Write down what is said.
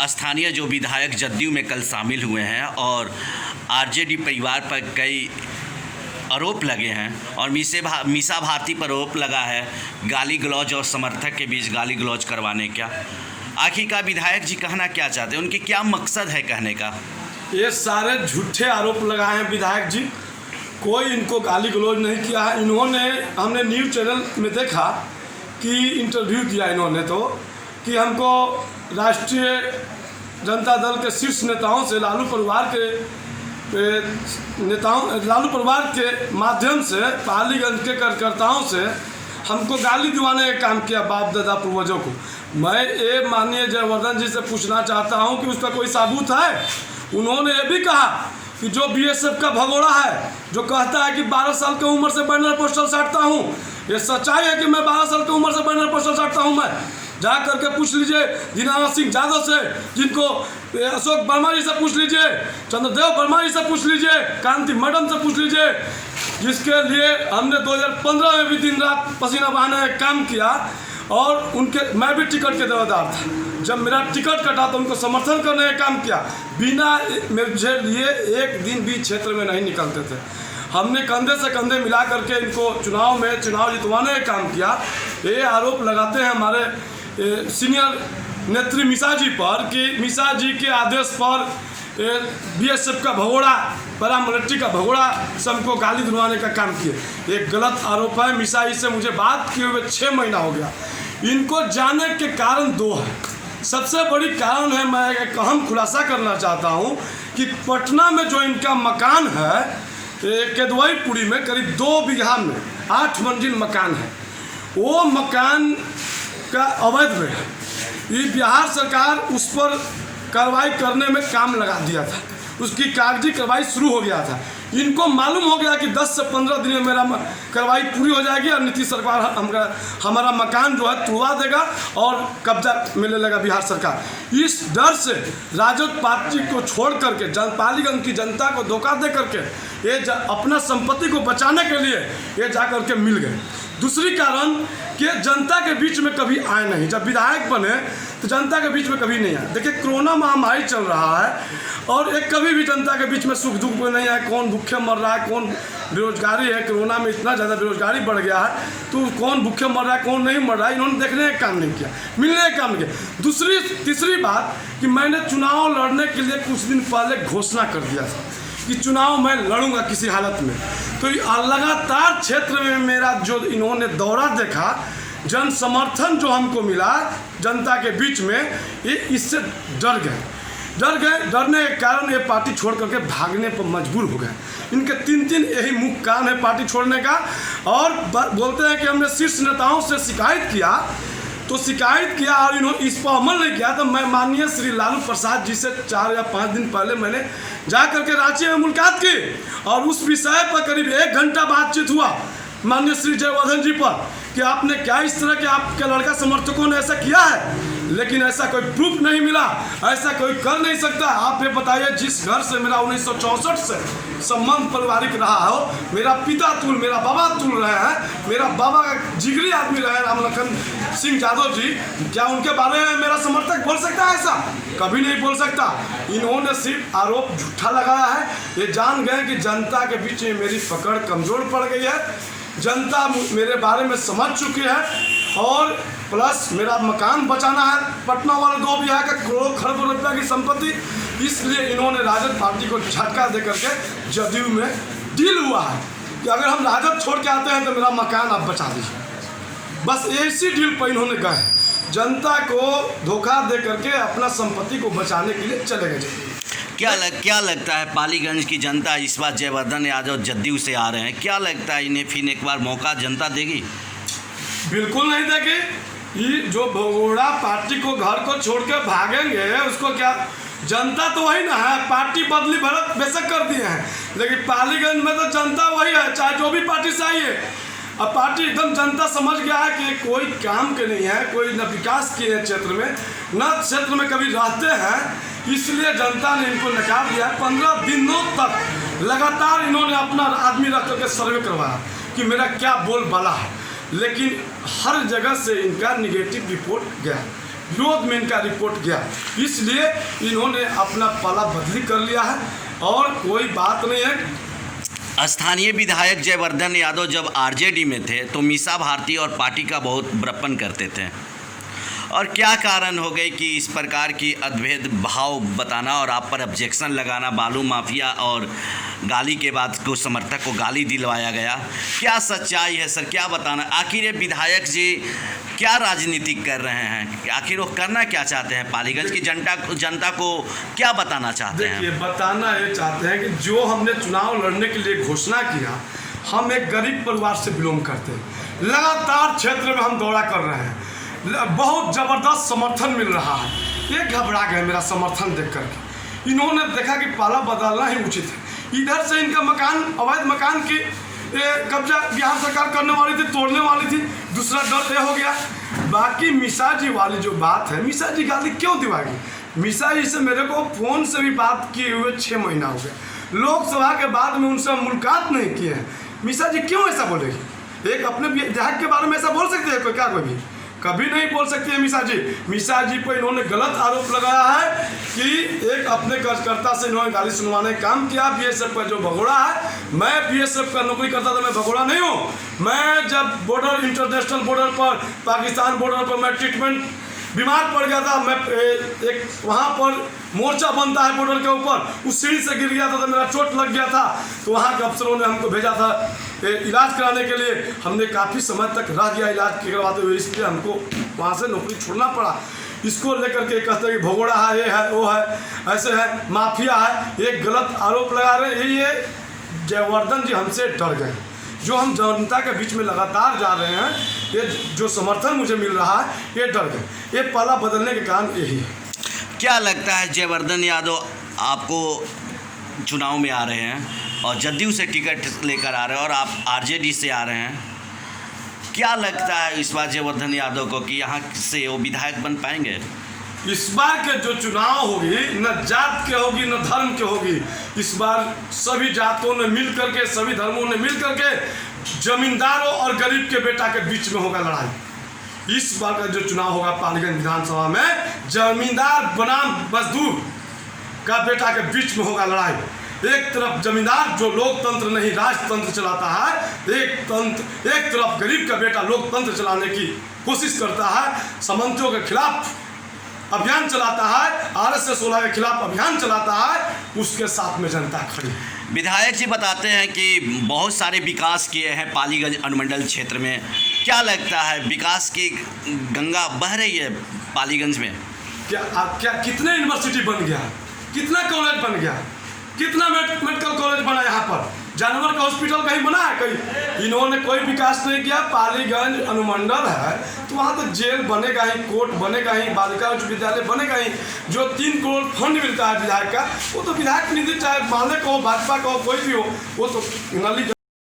स्थानीय जो विधायक जदयू में कल शामिल हुए हैं और आरजेडी परिवार पर कई आरोप लगे हैं और मीसा भारती पर आरोप लगा है गाली गलौज और समर्थक के बीच गाली गलौज करवाने का। आखिरकार विधायक जी कहना क्या चाहते हैं, उनकी क्या मकसद है कहने का? ये सारे झूठे आरोप लगाए हैं विधायक जी, कोई इनको गाली गलौज नहीं किया है। इन्होंने, हमने न्यूज़ चैनल में देखा कि इंटरव्यू दिया इन्होंने तो कि हमको राष्ट्रीय जनता दल के शीर्ष नेताओं से, लालू परिवार के माध्यम से, पालीगंज के कार्यकर्ताओं से हमको गाली दिवाने का काम किया बाप दादा पूर्वजों को। मैं ये माननीय जयवर्धन जी से पूछना चाहता हूँ कि उसका कोई सबूत है? उन्होंने ये भी कहा कि जो बीएसएफ का भगोड़ा है, जो कहता है कि 12 साल की उम्र से बैनर पोस्टर साटता हूँ, ये सच्चाई है कि मैं 12 साल की उम्र से बैनर पोस्टर साटता हूँ? मैं जा करके पूछ लीजिए दीनानाथ सिंह यादव से, जिनको अशोक वर्मा जी से पूछ लीजिए, चंद्रदेव वर्मा जी से पूछ लीजिए, कांति मैडम से पूछ लीजिए, जिसके लिए हमने 2015 में भी दिन रात पसीना बहाने का काम किया और मैं भी टिकट के दावेदार था। जब मेरा टिकट कटा तो उनको समर्थन करने का काम किया, बिना मुझे लिए एक दिन भी क्षेत्र में नहीं निकलते थे। हमने कंधे से कंधे मिला करके इनको चुनाव जितवाने का काम किया। ये आरोप लगाते हैं हमारे सीनियर नेत्री मीसा जी पर कि मीसा जी के आदेश पर बीएसएफ का भगोड़ा, पैरामिलिट्री का भगोड़ा सबको गाली दिलवाने का काम किए। एक गलत आरोप है। मीसा जी से मुझे बात किए हुए 6 महीना हो गया। इनको जाने के कारण 2 है। सबसे बड़ी कारण है, मैं एक अहम खुलासा करना चाहता हूँ कि पटना में जो इनका मकान है, केदवाईपुरी में करीब 2 बीघा में 8 मंजिल मकान है, वो मकान का अवैध में है। ये बिहार सरकार उस पर कार्रवाई करने में काम लगा दिया था, उसकी कागजी कार्रवाई शुरू हो गया था। इनको मालूम हो गया कि 10 से 15 दिन में मेरा कार्रवाई पूरी हो जाएगी और नीतीश सरकार हमारा मकान जो है तुड़वा देगा और कब्जा मिलने लगा बिहार सरकार। इस डर से राजद पार्टी को छोड़ करके पालीगंज की जनता को धोखा दे करके ये अपना संपत्ति को बचाने के लिए ये जा करके मिल गए। दूसरी कारण कि जनता के बीच में कभी आए नहीं। जब विधायक बने तो जनता के बीच में कभी नहीं आए। देखिए, कोरोना महामारी चल रहा है और एक कभी भी जनता के बीच में सुख दुख में नहीं आए। कौन भूखे मर रहा है, कौन बेरोजगारी है, कोरोना में इतना ज़्यादा बेरोजगारी बढ़ गया है, तो कौन भूखे मर रहा है, कौन नहीं मर रहा है, इन्होंने देखने का काम नहीं किया, मिलने का काम नहीं किया। तीसरी बात कि मैंने चुनाव लड़ने के लिए कुछ दिन पहले घोषणा कर दिया था कि चुनाव मैं लड़ूंगा किसी हालत में। तो लगातार क्षेत्र में मेरा जो इन्होंने दौरा देखा, जन समर्थन जो हमको मिला जनता के बीच में, ये इससे डरने के कारण ये पार्टी छोड़ करके भागने पर मजबूर हो गए। इनके 3 यही मुख्य कारण है पार्टी छोड़ने का। और बोलते हैं कि हमने शीर्ष नेताओं से शिकायत किया और इन्होंने इस पर अमल नहीं किया। तो मैं माननीय श्री लालू प्रसाद जी से 4 या 5 दिन पहले मैंने जा करके रांची में मुलाकात की और उस विषय पर करीब 1 घंटा बातचीत हुआ माननीय श्री जयवर्धन जी पर कि आपने क्या इस तरह के आपके लड़का समर्थकों ने ऐसा किया है, लेकिन ऐसा कोई प्रूफ नहीं मिला, ऐसा कोई कर नहीं सकता। आप ये बताइए, जिस घर से मेरा 1964 से संबंध पारिवारिक रहा हो, मेरा पिता तुल, मेरा बाबा तुल रहे हैं, मेरा बाबा का जिगरी आदमी रहे राम लखन सिंह यादव जी, क्या उनके बारे में मेरा समर्थक बोल सकता है? ऐसा कभी नहीं बोल सकता। इन्होंने सिर्फ आरोप झूठा लगाया है। ये जान गए कि जनता के बीच में मेरी पकड़ कमज़ोर पड़ गई है, जनता मेरे बारे में समझ चुकी है और प्लस मेरा मकान बचाना है पटना वाले 2 बीघा का करोड़ों खरबों रुपया की संपत्ति। इसलिए इन्होंने राजद पार्टी को झटका दे करके जदयू में डील हुआ है कि अगर हम राजद छोड़ के आते हैं तो मेरा मकान आप बचा दीजिए। बस ऐसी डील पर इन्होंने गए, जनता को धोखा दे करके अपना संपत्ति को बचाने के लिए चले गए। क्या लगता है पालीगंज की जनता इस बार जयवर्धन यादव जदयू से आ रहे हैं, क्या लगता है इन्हें फिर एक बार मौका जनता देगी? बिल्कुल नहीं देगी। ये जो भगोड़ा पार्टी को घर को छोड़ के भागेंगे, उसको क्या, जनता तो वही ना है। पार्टी बदली भरत बेशक कर दिए हैं, लेकिन पालीगंज में तो जनता वही है, चाहे जो भी पार्टी से आई है। अब पार्टी एकदम जनता समझ गया है कि कोई काम के नहीं है, कोई न विकास किए हैं क्षेत्र में, न क्षेत्र में कभी रहते हैं, इसलिए जनता ने इनको नकार दिया। 15 दिनों तक लगातार इन्होंने अपना आदमी रख करके सर्वे करवाया कि मेरा क्या बोलबाला है, लेकिन हर जगह से इनका निगेटिव रिपोर्ट गया। विरोध में इनका रिपोर्ट गया, इसलिए इन्होंने अपना पाला बदली कर लिया है और कोई बात नहीं है। स्थानीय विधायक जयवर्धन यादव जब आरजेडी में थे तो मीसा भारती और पार्टी का बहुत बड़प्पन करते थे, और क्या कारण हो गई कि इस प्रकार की अद्भेद भाव बताना और आप पर ऑब्जेक्शन लगाना, बालू माफिया और गाली के बाद को समर्थक को गाली दिलवाया गया? क्या सच्चाई है सर, क्या बताना? आखिर ये विधायक जी क्या राजनीति कर रहे हैं? आखिर वो करना क्या चाहते हैं? पालीगंज की जनता को क्या बताना चाहते हैं? देखिए, बताना ये चाहते हैं कि जो हमने चुनाव लड़ने के लिए घोषणा किया, हम एक गरीब परिवार से बिलोंग करते हैं, लगातार क्षेत्र में हम दौरा कर रहे हैं, बहुत ज़बरदस्त समर्थन मिल रहा है। ये घबरा गए मेरा समर्थन देख करके, इन्होंने देखा कि पाला बदलना ही उचित है। इधर से इनका मकान, अवैध मकान की कब्जा बिहार सरकार करने वाली थी, तोड़ने वाली थी, दूसरा डर ये हो गया। बाकी मीसा जी वाली जो बात है, मीसा जी गाली क्यों दिवाएगी? मीसा जी से मेरे को फ़ोन से भी बात किए हुए 6 महीना हो गया, लोकसभा के बाद में उनसे मुलाकात नहीं किए हैं। मीसा जी क्यों ऐसा बोलेगी? एक अपने विधायक के बारे में ऐसा बोल सकते हैं कोई? क्या कोई भी कभी नहीं बोल सकती है मीसा जी। मीसा जी पर इन्होंने गलत आरोप लगाया है कि एक अपने कार्यकर्ता से इन्होंने गाली सुनवाने का काम किया। बीएसएफ का जो भगोड़ा है, मैं बीएसएफ का नौकरी करता था, मैं भगोड़ा नहीं हूँ। मैं जब बॉर्डर, इंटरनेशनल बॉर्डर पर, पाकिस्तान बॉर्डर पर मैं ट्रीटमेंट बीमार पड़ गया था, मैं एक वहाँ पर मोर्चा बनता है बॉर्डर के ऊपर, उस सीढ़ी से गिर गया था तो मेरा चोट लग गया था, तो वहाँ के अफसरों ने हमको भेजा था इलाज कराने के लिए। हमने काफ़ी समय तक रह गया इलाज करवाते हुए, इसलिए हमको वहाँ से नौकरी छोड़ना पड़ा। इसको लेकर के कहते हैं कि भगोड़ा है, ये है, वो है, ऐसे है, माफिया है, ये गलत आरोप लगा रहे हैं। ये जयवर्धन जी हमसे डर गए, जो हम जनता के बीच में लगातार जा रहे हैं, ये जो समर्थन मुझे मिल रहा है, ये डर गए। ये पाला बदलने के कारण यही है। क्या लगता है जयवर्धन यादव आपको चुनाव में आ रहे हैं और जदयू से टिकट लेकर आ रहे हैं और आप आरजेडी से आ रहे हैं, क्या लगता है इस बार जयवर्धन यादव को कि यहाँ से वो विधायक बन पाएंगे? इस बार के जो चुनाव होगी, न जात के होगी न धर्म के होगी, इस बार सभी जातों ने मिल करके, सभी धर्मों ने मिल करके जमींदारों और गरीब के बेटा के बीच में होगा लड़ाई। इस बार का जो चुनाव होगा पालीगंज विधानसभा में, जमींदार बनाम मजदूर का बेटा के बीच में होगा लड़ाई। एक तरफ जमींदार जो लोकतंत्र नहीं राजतंत्र चलाता है, एक तरफ गरीब का बेटा लोकतंत्र चलाने की कोशिश करता है, सामंतियों के खिलाफ अभियान चलाता है, आरएसएस वाला के खिलाफ अभियान चलाता है, उसके साथ में जनता खड़ी। विधायक जी बताते हैं कि बहुत सारे विकास किए हैं पालीगंज अनुमंडल क्षेत्र में, क्या लगता है विकास की गंगा बह रही है पालीगंज में? क्या कितने यूनिवर्सिटी बन गया, कितना कॉलेज बन गया, कितना मेडिकल कॉलेज बना, यहाँ पर जानवर का हॉस्पिटल कहीं बना है? कहीं इन्होंने कोई विकास नहीं किया। पालीगंज अनुमंडल है तो वहाँ तो जेल बनेगा ही, कोर्ट बनेगा ही, बालिका उच्च विद्यालय बनेगा ही। जो 3 करोड़ फंड मिलता है विधायक का, वो तो विधायक निधि, चाहे माले का हो, भाजपा का हो, कोई भी हो, वो तो नली